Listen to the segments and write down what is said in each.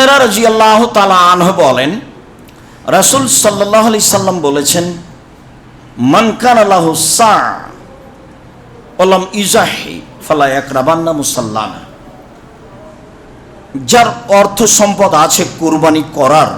হুরায়রা রাদিয়াল্লাহু তাআলা আনহু বলেন, রাসূল সাল্লাল্লাহু আলাইহি সাল্লাম বলেছেন, মান কানা লাহু সা ওয়ালাম ইজাহি ফালা ইয়াকরাবান্না মুসাল্লানা। যার অর্থ সম্পদ আছে কুরবানি করার,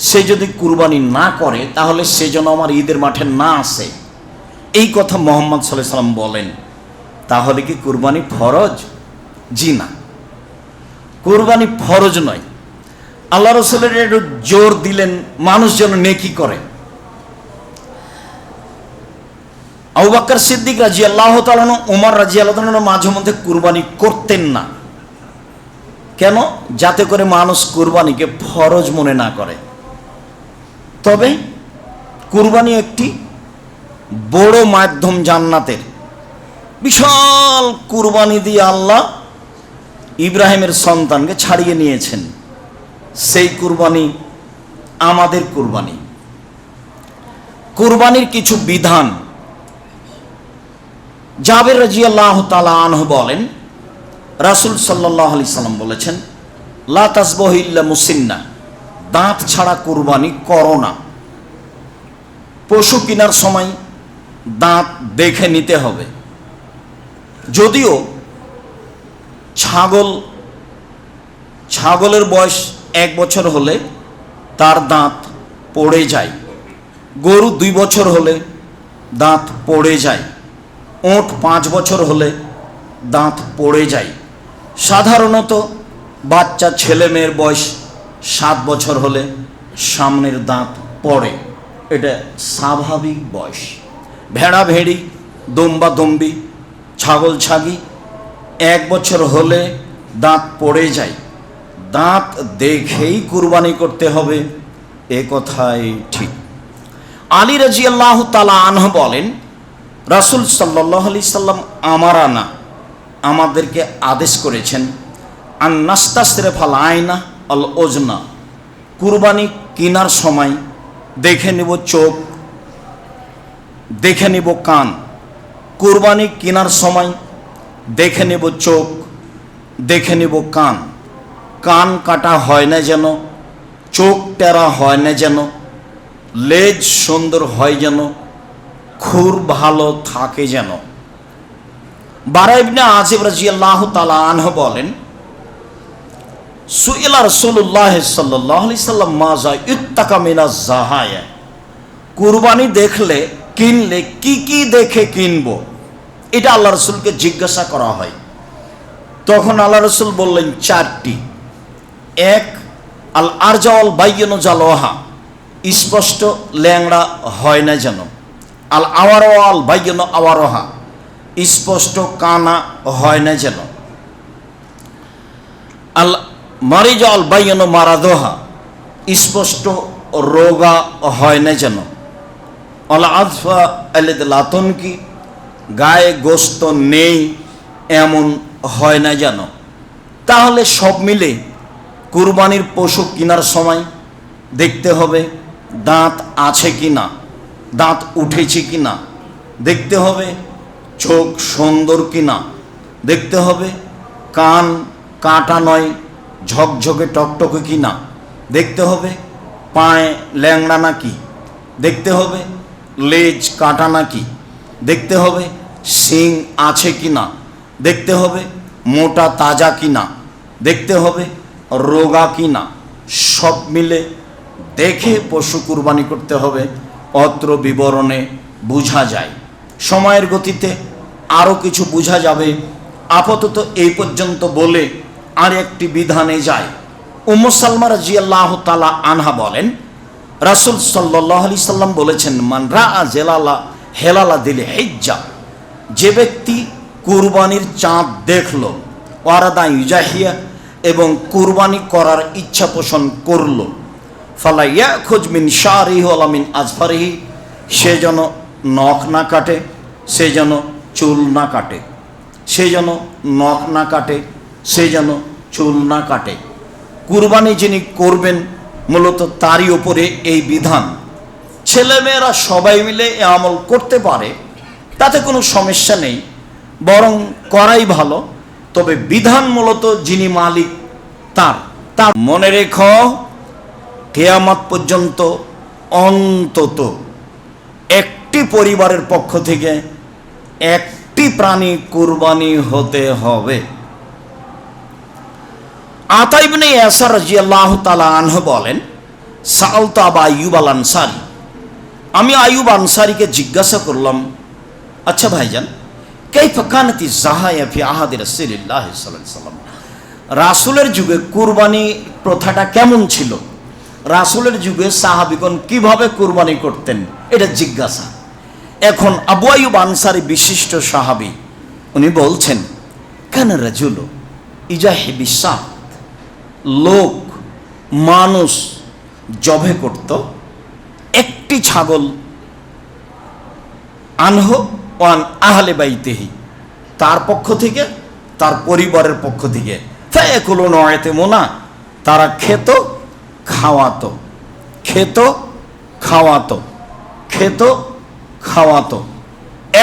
সে যদি কুরবানি না করে তাহলে সে যেন আমার ঈদের মাঠে না আসে। এই কথা মুহাম্মদ সাল্লাল্লাহু আলাইহি সাল্লাম বলেন। তাহলে কি কুরবানি ফরজ? জি না, কুরবানি ফরজ নয়। আল্লাহ রাসূলের একটু জোর দিলেন মানুষ যেন নেকি করে। আবু বকর সিদ্দিক রাদিয়াল্লাহু তাআলা, ওমর রাদিয়াল্লাহু তাআলা মাঝে মধ্যে কুরবানি করতেন না। কেন? যাতে করে মানুষ কুরবানিকে ফরজ মনে না করে। তবে কুরবানি একটি বড় মাধ্যম জান্নাতের। বিশাল কুরবানি দিয়ে আল্লাহ ইব্রাহিমের সন্তানকে ছাড়িয়ে নিয়েছেন। সেই কুরবানি আমাদের কুরবানি। কুরবানির কিছু বিধান। জাবের রাদিয়াল্লাহু তাআলা আনহু বলেন, রাসূল সাল্লাল্লাহু আলাইহি সাল্লাম বলেছেন, লা তাসবাহু ইল্লা মুসিন্না, দাঁত ছাড়া কুরবানি করো না। পশু কেনার সময় দাঁত দেখে নিতে হবে। যদিও ছাগলের বয়স 1 বছর হলে তার দাঁত পড়ে যায়, গরু 2 বছর হলে দাঁত পড়ে যায়, ওঁট 5 বছর হলে দাঁত পড়ে যায়। সাধারণত বাচ্চা ছেলে মেয়ের বয়স 7 বছর হলে সামনের দাঁত পড়ে, এটা স্বাভাবিক বয়স। ভেড়া ভেড়ি, দম্বা দম্বি, ছাগল ছাগি 1 বছর হলে দাঁত পড়ে যায়। দাঁত দেখেই কুরবানি করতে হবে, এ কথাই ঠিক। আলী রাদিয়াল্লাহু তাআলা আনহু বলেন, রাসূল সাল্লাল্লাহু আলাইহি সাল্লাম আমাদেরকে আদেশ করেছেন, আন নাস্তাসরিফাল আয়না আল ওজনা, কুরবানি কেনার সময় দেখে নিব চোখ, দেখে নিব কান। কুরবানি কেনার সময় দেখে নিব চোখ, দেখে নিব কান। কান কাটা হয় না যেন, চোখ টেরা হয় না যেন, লেজ সুন্দর হয় যেন, খুর ভালো থাকে যেন। বারা ইবনে আজিব রাদিয়াল্লাহু তাআলা আনহু বলেন, সুইলা রাসূলুল্লাহ সাল্লাল্লাহু আলাইহি সাল্লাম মাজা ইত্তাকা মিনাজ জাহায়া, কুরবানি দেখলে কিনলে কি কি দেখে কিনবো, এটা আল্লাহ রাসূলকে জিজ্ঞাসা করা হয়। তখন আল্লাহ রাসূল বললেন 4টি। 1, আল আরজাওয়াল বাইয়িনু জালওয়াহা, স্পষ্ট ল্যাংড়া হয় না যেন। আল আওয়ারওয়াল বাইয়িনু আওয়ারহা, স্পষ্ট কানা হয় না যেন। আল মারিজাল বাইয়িনু মারাদোহা, স্পষ্ট রোগা হয় না যেন। আল আযফা আলাদিলাতুন কি, গায়ে গোস্ত নেই এমন হয় না যেন। তাহলে সব মিলে কুরবানির পশু কেনার সময় দেখতে হবে দাঁত আছে কি না, দাঁত উঠেছে কি না, দেখতে হবে চোখ সুন্দর কি না, দেখতে হবে কান কাটা নয় ঝকঝকে টকটকে কি না, দেখতে হবে পায়ে ল্যাংড়া নাকি, দেখতে হবে লেজ কাটা নাকি, দেখতে হবে শিং আছে কি না, দেখতে হবে মোটা তাজা কি না, দেখতে হবে রোগা কি না। সব মিলে দেখে পশু কুরবানি করতে হবে। অত্র বিবরণে বোঝা যায়। সময়ের গতিতে আরও কিছু বোঝা যাবে। আপাতত এই পর্যন্ত বলে আর একটি বিধানে যায়। উম্মু সালমা রাদিয়াল্লাহু তাআলা আনহা বলেন, রাসূল সাল্লাল্লাহু আলাইহি সাল্লাম বলেছেন, মান রাআ জালালা হেলালা দিলে হিজ্জা, যে ব্যক্তি কুরবানির চাঁদ দেখল, ওয়ারাদা ইউজাহিয়া, এবং কুরবানি করার ইচ্ছা পোষণ করল, ফালা ইয়াখুজ মিন শারিহি ওয়ালা মিন আজফারিহি, সে যেন নখ না কাটে, সে যেন চুল না কাটে, সে যেন নখ না কাটে, সে যেন চুল না কাটে। কুরবানি যিনি করবেন মূলত তারই ওপরে এই বিধান। ছেলেমেয়েরা সবাই মিলে এ আমল করতে পারে, তাতে কোনো সমস্যা নেই, বরং করাই ভালো। তবে বিধান মূলত যিনি মালিক তার, তা মনে রেখো, কিয়ামত পর্যন্ত অন্তত একটি পরিবারের পক্ষ থেকে একটি প্রাণী কুরবানি হতে হবে। আতা ইবনে ইয়াসার রাদিয়াল্লাহু তাআলা আনহু বলেন, সাআলতু আবা আইয়ুব আল আনসারী, আমি আইয়ুব আনসারীকে জিজ্ঞাসা করলাম, আচ্ছা ভাইজান, কাইফা কানাতি যাহায়া ফি আহাদি রাসূলিল্লাহ সাল্লাল্লাহু আলাইহি ওয়াসাল্লাম, রাসূলের যুগে কুরবানি প্রথাটা কেমন ছিল, রাসূলের যুগে সাহাবীগণ কিভাবে কুরবানি করতেন, এটা জিজ্ঞাসা। এখন আবু আইয়ুব আনসারী বিশিষ্ট সাহাবী, উনি বলছেন, কানা রাজুল ইজাহিবিসা, লোক মানুষ জবে করত একটি ছাগল, আনহ ওয়ান আহলে বাইতিহি, তার পক্ষ থেকে, তার পরিবারের পক্ষ থেকে, ফায়াকুলুনা ওয়া ইয়াতিমুনা, তারা খেত খাওয়াতো, খেত খাওয়াতো, খেত খাওয়াতো।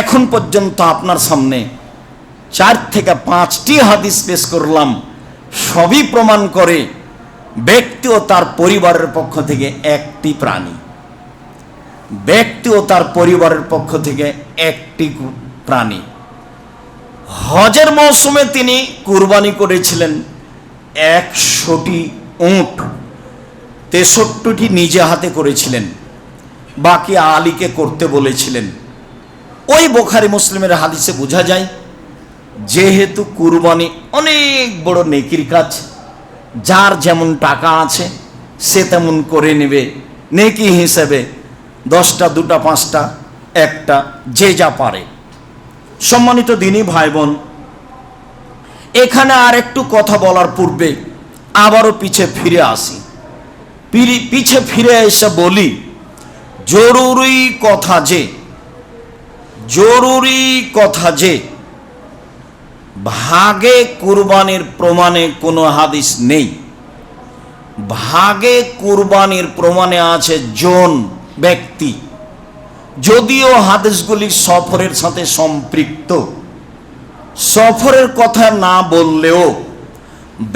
এখন পর্যন্ত আপনার সামনে 4 থেকে 5টি হাদিস পেশ করলাম, সবই প্রমাণ করে ব্যক্তি ও তার পরিবারের পক্ষ থেকে একটি প্রাণী, ব্যক্তি ও তার পরিবারের পক্ষ থেকে একটি প্রাণী। হজের মৌসুমে তিনি কুরবানি করেছিলেন 100টি উট, 63টি নিজে হাতে করেছিলেন, বাকি আলীকে করতে বলেছিলেন। ওই বুখারী মুসলিমের হাদিসে বোঝা যায়, যেহেতু কুরবানি অনেক বড় নেকির কাজ, যার যেমন টাকা আছে সে তেমন করে নেবে, নেকি হিসেবে 10টা 2টা 5টা 1টা, যে যা পারে। সম্মানিত দিনী ভাই বোন, এখানে আর একটু কথা বলার পূর্বে আবারও পিছে ফিরে আসি। পিছে ফিরে এসে বলি, জরুরি কথা যে ভাগে কুরবানির প্রমাণে কোনো হাদিস নেই। ভাগে কুরবানির প্রমাণে আছে জন, ব্যক্তি। যদিও হাদিসগুলি সফরের সাথে সম্পৃক্ত, সফরের কথা না বললেও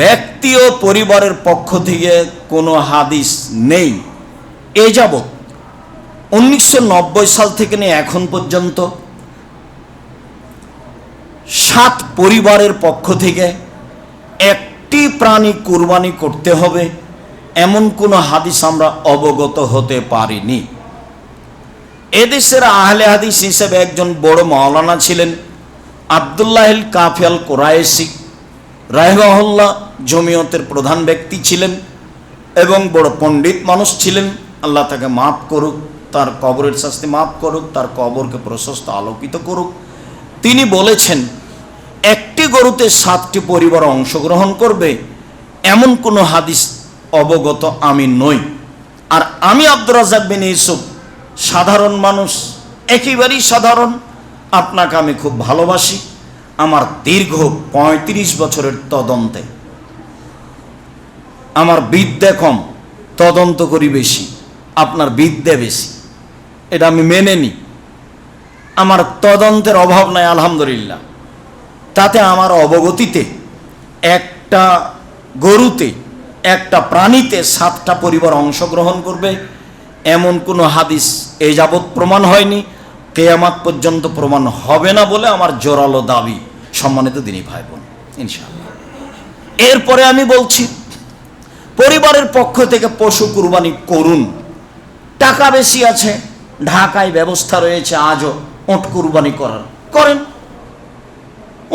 ব্যক্তি ও পরিবারের পক্ষ থেকে কোনো হাদিস নেই। এ যাবৎ 1990 সাল থেকে নিয়ে এখন পর্যন্ত 7 পরিবারের পক্ষ থেকে একটি প্রাণী কুরবানি করতে হবে এমন কোনো হাদিস আমরা অবগত হতে পারিনি। এদেশের আহলে হাদিস হিসেবে একজন বড় মাওলানা ছিলেন আব্দুল্লাহিল কাফি আল কুরাইশি রাহিমাহুল্লাহ, জমিয়তের প্রধান ব্যক্তি ছিলেন এবং বড় পণ্ডিত মানুষ ছিলেন। আল্লাহ তাকে মাফ করুক, তার কবরের শাস্তি মাফ করুক, তার কবরকে প্রশস্ত আলোকিত করুক। তিনি বলেছেন, একটি গরুতে 7টি পরিবার অংশগ্রহণ করবে এমন কোনো হাদিস অবগত আমি নই। আর আমি আব্দুর রাজ্জাক বিন ইউসুফ সাধারণ মানুষ, একেবারেই সাধারণ। আপনাকে আমি খুব ভালোবাসি। আমার দীর্ঘ 35 বছরের তদন্তে আমার বিদ্যা কম, তদন্ত করি বেশি, আপনার বিদ্যা বেশি, এটা আমি মেনে নিই। আমার তদন্তের অভাব নাই আলহামদুলিল্লাহ। তাতে আমার অবগতিতে একটা গরুতে, একটা প্রাণীতে 7টা পরিবার অংশগ্রহণ করবে এমন কোনো হাদিস এই যাবৎ প্রমাণ হয়নি, কিয়ামত পর্যন্ত প্রমাণ হবে না বলে আমার জোরালো দাবি। সম্মানিত দিনী ভাই বোন, ইনশাআল্লাহ। এরপরে আমি বলছি, পরিবারের পক্ষ থেকে পশু কুরবানি করুন। টাকা বেশি আছে, ঢাকায় ব্যবস্থা রয়েছে আজও উট কুরবানি করার, করেন,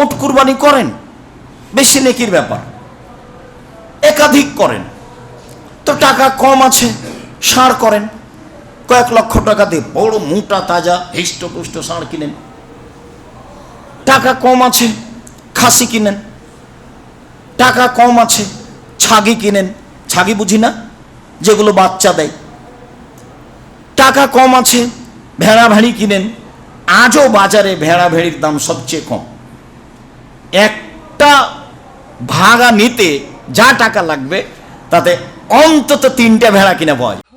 উট কুরবানি করেন, বেশি নেকির ব্যাপার, একাধিক করেন। তো টাকা কম আছে, ষাঁড় করেন, কয়েক লক্ষ টাকা দিয়ে বড় মোটা তাজা হৃষ্টপুষ্ট ষাঁড় কিনেন। টাকা কম আছে, খাসি কিনেন। টাকা কম আছে, ছাগি কিনেন। ছাগি বুঝি না, যেগুলো বাচ্চা দেয়। টাকা কম আছে, ভেড়া ভেড়ি কিনেন। আজও বাজারে ভেড়া ভেড়ির দাম সবচেয়ে কম। একটা ভাগা নিতে যা টাকা লাগবে তাতে অন্তত 3টে ভেড়া কিনে পাওয়া যায়।